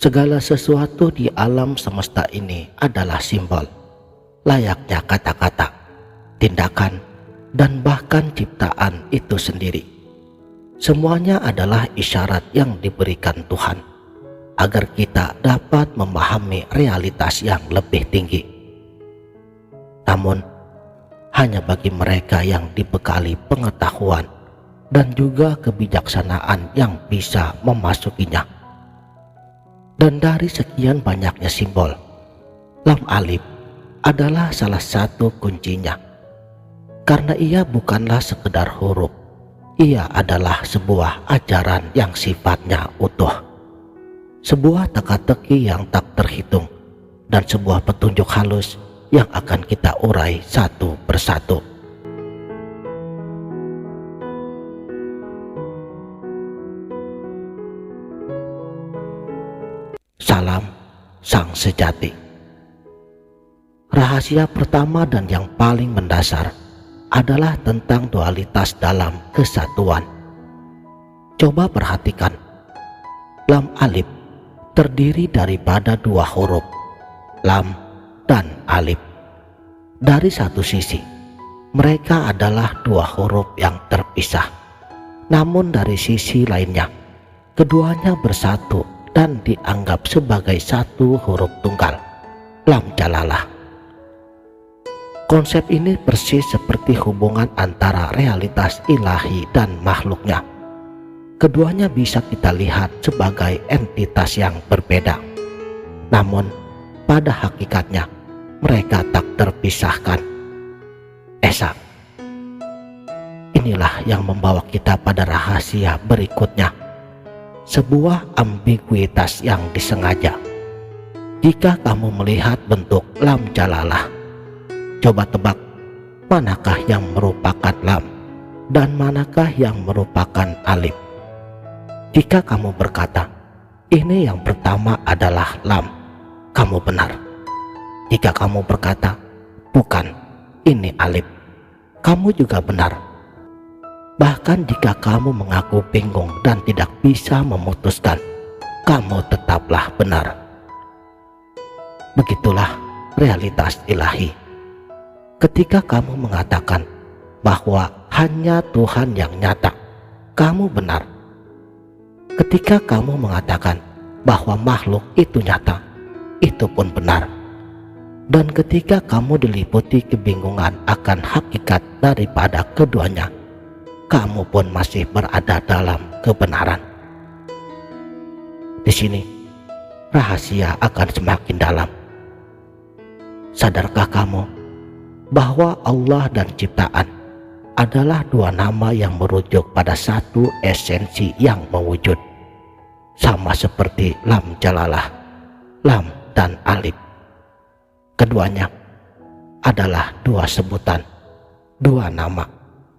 Segala sesuatu di alam semesta ini adalah simbol, layaknya kata-kata, tindakan, dan bahkan ciptaan itu sendiri. Semuanya adalah isyarat yang diberikan Tuhan agar kita dapat memahami realitas yang lebih tinggi. Namun, hanya bagi mereka yang dibekali pengetahuan dan juga kebijaksanaan yang bisa memasukinya. Dan dari sekian banyaknya simbol, lam alif adalah salah satu kuncinya. Karena ia bukanlah sekedar huruf, ia adalah sebuah ajaran yang sifatnya utuh. Sebuah teka-teki yang tak terhitung dan sebuah petunjuk halus yang akan kita urai satu persatu. Salam Sang Sejati. Rahasia pertama dan yang paling mendasar adalah tentang dualitas dalam kesatuan. Coba perhatikan, lam alif terdiri daripada dua huruf, lam dan alif. Dari satu sisi, mereka adalah dua huruf yang terpisah. Namun dari sisi lainnya, keduanya bersatu dan dianggap sebagai satu huruf tunggal, lam jalalah. Konsep ini persis seperti hubungan antara realitas ilahi dan makhluknya. Keduanya bisa kita lihat sebagai entitas yang berbeda. Namun, pada hakikatnya, mereka tak terpisahkan. Esa. Inilah yang membawa kita pada rahasia berikutnya. Sebuah ambiguitas yang disengaja. Jika kamu melihat bentuk lam jalalah, coba tebak manakah yang merupakan lam dan manakah yang merupakan alif. Jika kamu berkata, ini yang pertama adalah lam, kamu benar. Jika kamu berkata, bukan, ini alif, kamu juga benar. Bahkan jika kamu mengaku bingung dan tidak bisa memutuskan, kamu tetaplah benar. Begitulah realitas ilahi. Ketika kamu mengatakan bahwa hanya Tuhan yang nyata, kamu benar. Ketika kamu mengatakan bahwa makhluk itu nyata, itu pun benar. Dan ketika kamu diliputi kebingungan akan hakikat daripada keduanya, kamu pun masih berada dalam kebenaran. Di sini, rahasia akan semakin dalam. Sadarkah kamu bahwa Allah dan ciptaan adalah dua nama yang merujuk pada satu esensi yang mewujud, sama seperti lam jalalah, lam dan alif. Keduanya adalah dua sebutan, dua nama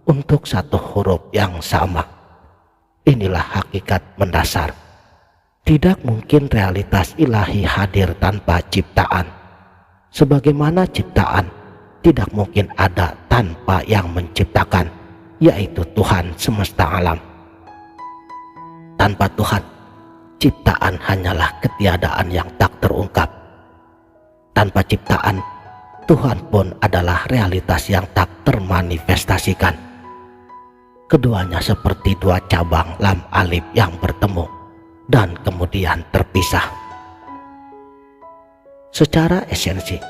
untuk satu huruf yang sama. Inilah hakikat mendasar. Tidak mungkin realitas ilahi hadir tanpa ciptaan. Sebagaimana ciptaan tidak mungkin ada tanpa yang menciptakan, yaitu Tuhan semesta alam. Tanpa Tuhan, ciptaan hanyalah ketiadaan yang tak terungkap. Tanpa ciptaan, Tuhan pun adalah realitas yang tak termanifestasikan. Keduanya seperti dua cabang lam alif yang bertemu dan kemudian terpisah. Secara esensi,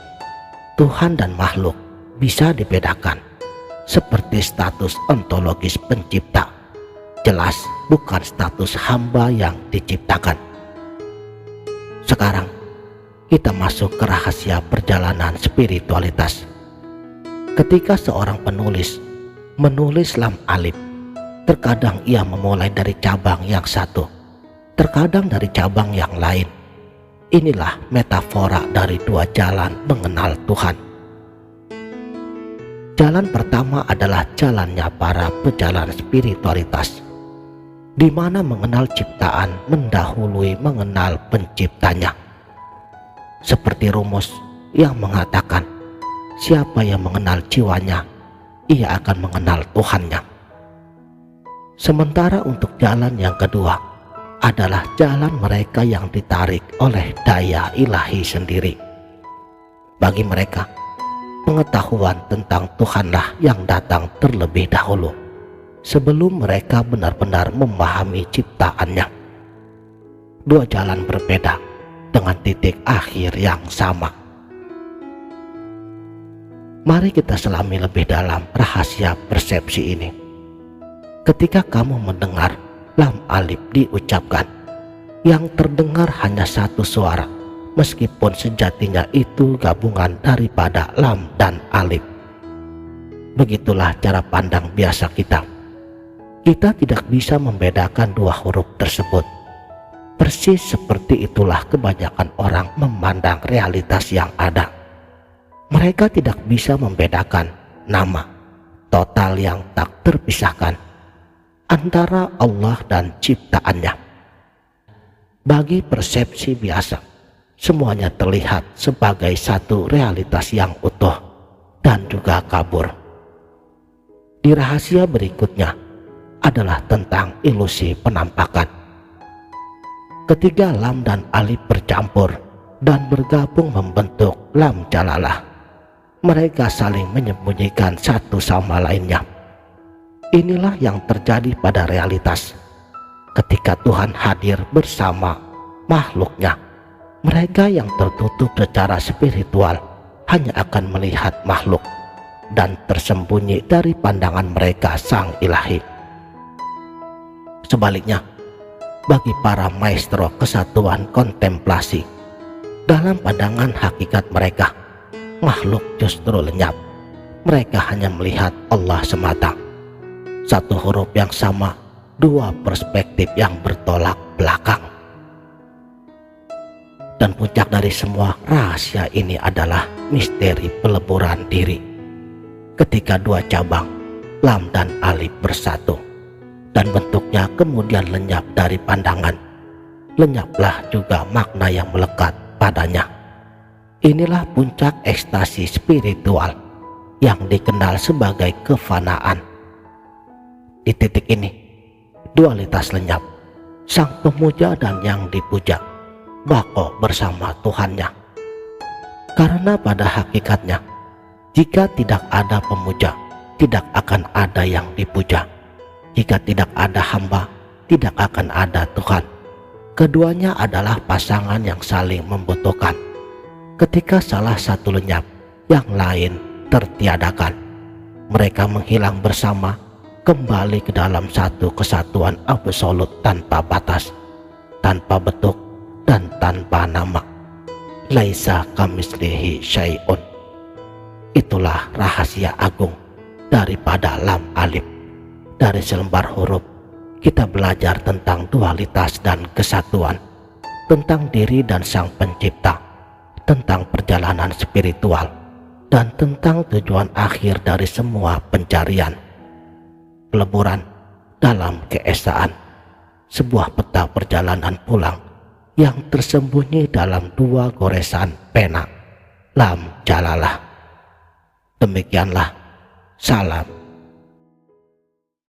Tuhan dan makhluk bisa dibedakan seperti status ontologis pencipta. Jelas bukan status hamba yang diciptakan. Sekarang kita masuk ke rahasia perjalanan spiritualitas. Ketika seorang penulis menulis lam alif, terkadang ia memulai dari cabang yang satu, terkadang dari cabang yang lain. Inilah metafora dari dua jalan mengenal Tuhan. Jalan pertama adalah jalannya para pejalan spiritualitas, di mana mengenal ciptaan mendahului mengenal penciptanya. Seperti rumus yang mengatakan, siapa yang mengenal jiwanya, ia akan mengenal Tuhannya. Sementara untuk jalan yang kedua adalah jalan mereka yang ditarik oleh daya ilahi sendiri. Bagi mereka, pengetahuan tentang Tuhanlah yang datang terlebih dahulu, sebelum mereka benar-benar memahami ciptaannya. Dua jalan berbeda dengan titik akhir yang sama. Mari kita selami lebih dalam rahasia persepsi ini. Ketika kamu mendengar lam alif diucapkan, yang terdengar hanya satu suara, meskipun sejatinya itu gabungan daripada lam dan alif. Begitulah cara pandang biasa kita. Kita tidak bisa membedakan dua huruf tersebut. Persis seperti itulah kebanyakan orang memandang realitas yang ada. Mereka tidak bisa membedakan nama total yang tak terpisahkan antara Allah dan ciptaannya. Bagi persepsi biasa, semuanya terlihat sebagai satu realitas yang utuh dan juga kabur. Di rahasia berikutnya adalah tentang ilusi penampakan. Ketika lam dan alif bercampur dan bergabung membentuk lam jalalah, mereka saling menyembunyikan satu sama lainnya. Inilah yang terjadi pada realitas. Ketika Tuhan hadir bersama makhluknya, mereka yang tertutup secara spiritual hanya akan melihat makhluk dan tersembunyi dari pandangan mereka sang ilahi. Sebaliknya, bagi para maestro kesatuan kontemplasi, dalam pandangan hakikat mereka, makhluk justru lenyap. Mereka hanya melihat Allah semata. Satu huruf yang sama, dua perspektif yang bertolak belakang. Dan puncak dari semua rahasia ini adalah misteri peleburan diri. Ketika dua cabang, lam dan alif bersatu, dan bentuknya kemudian lenyap dari pandangan, lenyaplah juga makna yang melekat padanya. Inilah puncak ekstasi spiritual yang dikenal sebagai kefanaan. Di titik ini, dualitas lenyap. Sang pemuja dan yang dipuja bako bersama Tuhannya. Karena pada hakikatnya, jika tidak ada pemuja, tidak akan ada yang dipuja. Jika tidak ada hamba, tidak akan ada Tuhan. Keduanya adalah pasangan yang saling membutuhkan. Ketika salah satu lenyap, yang lain tertiadakan. Mereka menghilang bersama, kembali ke dalam satu kesatuan absolut tanpa batas, tanpa bentuk, dan tanpa nama. Laisa kamitslihi syai'un. Itulah rahasia agung daripada lam alif. Dari selembar huruf, kita belajar tentang dualitas dan kesatuan, tentang diri dan sang pencipta, tentang perjalanan spiritual, dan tentang tujuan akhir dari semua pencarian. Peleburan dalam keesaan, sebuah peta perjalanan pulang yang tersembunyi dalam dua goresan pena lam jalalah. Demikianlah, salam